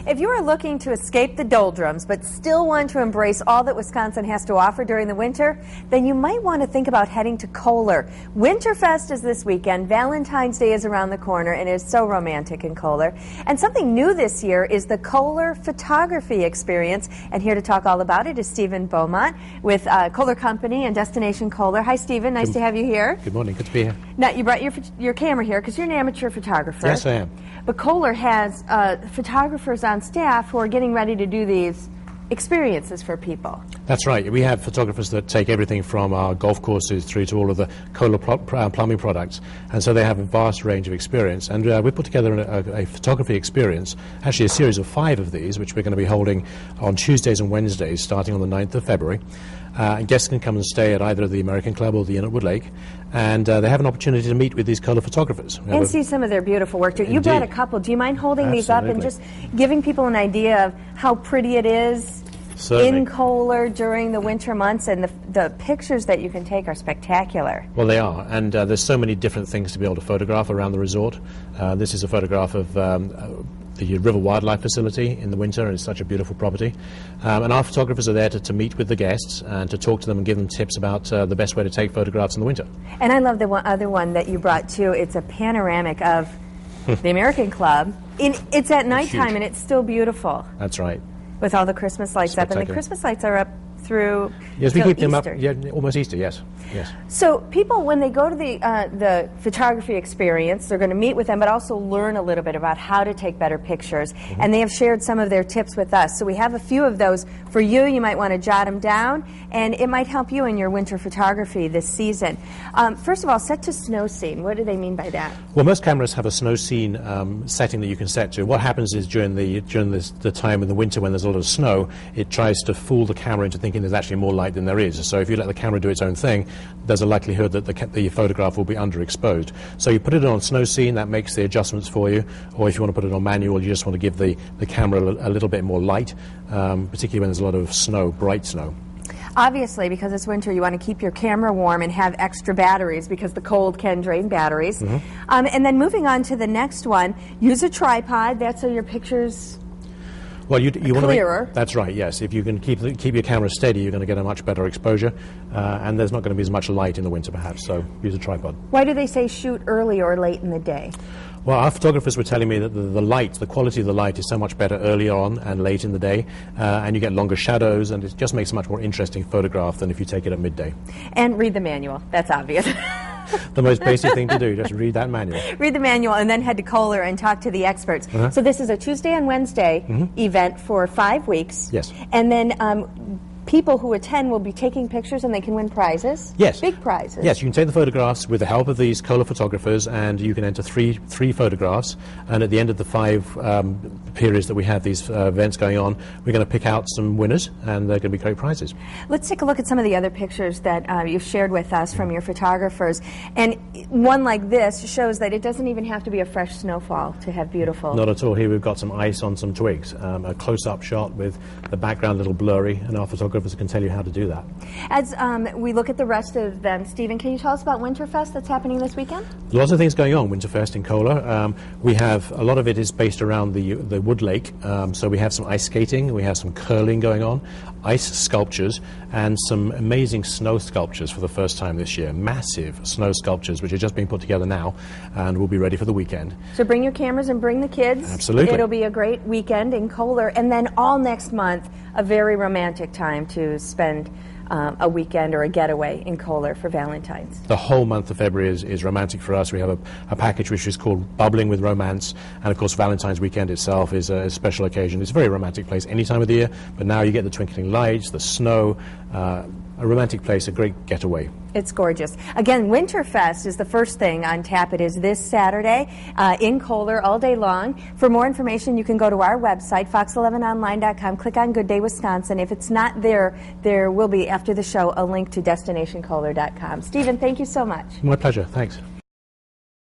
If you are looking to escape the doldrums but still want to embrace all that Wisconsin has to offer during the winter, then you might want to think about heading to Kohler. Winterfest is this weekend, Valentine's Day is around the corner, and it is so romantic in Kohler. And something new this year is the Kohler Photography Experience, and here to talk all about it is Stephen Beaumont with Kohler Company and Destination Kohler. Hi, Stephen. Nice to have you here. Good morning. Good to be here. Now, you brought your camera here because you're an amateur photographer. Yes, I am. But Kohler has photographers on staff who are getting ready to do these experiences for people. That's right. We have photographers that take everything from our golf courses through to all of the Kohler plumbing products, and so they have a vast range of experience. And we put together a photography experience, actually a series of 5 of these, which we're going to be holding on Tuesdays and Wednesdays starting on the 9th of February. And guests can come and stay at either the American Club or the Inn at Wood Lake, and they have an opportunity to meet with these Kohler photographers. And see some of their beautiful work too. You brought a couple. Do you mind holding these up and just giving people an idea of how pretty it is in Kohler during the winter months? And the pictures that you can take are spectacular. Well, they are, and there's so many different things to be able to photograph around the resort. This is a photograph of the River Wildlife Facility in the winter, and it's such a beautiful property. And our photographers are there to meet with the guests and to talk to them and give them tips about the best way to take photographs in the winter. And I love the other one that you brought too. It's a panoramic of the American Club. It's at nighttime and it's still beautiful. That's right. With all the Christmas lights up, and the Christmas lights are up through yes, we keep them up. Easter. Yeah, almost Easter. Yes, yes. So people, when they go to the photography experience, they're going to meet with them, but also learn a little bit about how to take better pictures. And they have shared some of their tips with us. So we have a few of those for you. You might want to jot them down, and it might help you in your winter photography this season. First of all, set to snow scene. What do they mean by that? Well, most cameras have a snow scene setting that you can set to. What happens is during the time in the winter when there's a lot of snow, it tries to fool the camera into thinking there's actually more light than there is. So if you let the camera do its own thing, there's a likelihood that the photograph will be underexposed. So you put it on snow scene, that makes the adjustments for you. Or if you want to put it on manual, you just want to give the camera a little bit more light, particularly when there's a lot of snow, bright snow. Obviously, because it's winter, you want to keep your camera warm and have extra batteries because the cold can drain batteries. And then moving on to the next one, use a tripod. That's so your pictures well, you want clearer. To make, that's right, yes. If you can keep your camera steady, you're going to get a much better exposure, and there's not going to be as much light in the winter, perhaps, so use a tripod. Why do they say shoot early or late in the day? Well, our photographers were telling me that the quality of the light is so much better early on and late in the day, and you get longer shadows, and it just makes a much more interesting photograph than if you take it at midday. And read the manual. That's obvious. The most basic thing to do, just read that manual. Read the manual and then head to Kohler and talk to the experts. So this is a Tuesday and Wednesday event for 5 weeks. Yes. And then people who attend will be taking pictures and they can win prizes. Yes. Big prizes. Yes, you can take the photographs with the help of these Kohler photographers, and you can enter three photographs. And at the end of the 5 periods that we have these events going on, we're going to pick out some winners, and they're going to be great prizes. Let's take a look at some of the other pictures that you've shared with us from your photographers. And one like this shows that it doesn't even have to be a fresh snowfall to have beautiful. Not at all. Here we've got some ice on some twigs, a close-up shot with the background a little blurry, and our photographers can tell you how to do that. As we look at the rest of them, Stephen, can you tell us about Winterfest that's happening this weekend? Lots of things going on, Winterfest in Kohler. We have, a lot of it is based around the Wood Lake, so we have some ice skating, we have some curling going on, ice sculptures, and some amazing snow sculptures for the first time this year. Massive snow sculptures, which are just being put together now, and will be ready for the weekend. So bring your cameras and bring the kids. Absolutely. It'll be a great weekend in Kohler, and then all next month, a very romantic time to spend a weekend or a getaway in Kohler for Valentine's. The whole month of February is romantic for us. We have a package which is called Bubbling with Romance, and of course Valentine's weekend itself is a special occasion. It's a very romantic place any time of the year, but now you get the twinkling lights, the snow, a romantic place, a great getaway. It's gorgeous. Again, Winterfest is the first thing on tap. It is this Saturday in Kohler all day long. For more information, you can go to our website, fox11online.com, click on Good Day Wisconsin. If it's not there, there will be, after the show, a link to destinationkohler.com. Stephen, thank you so much. My pleasure. Thanks.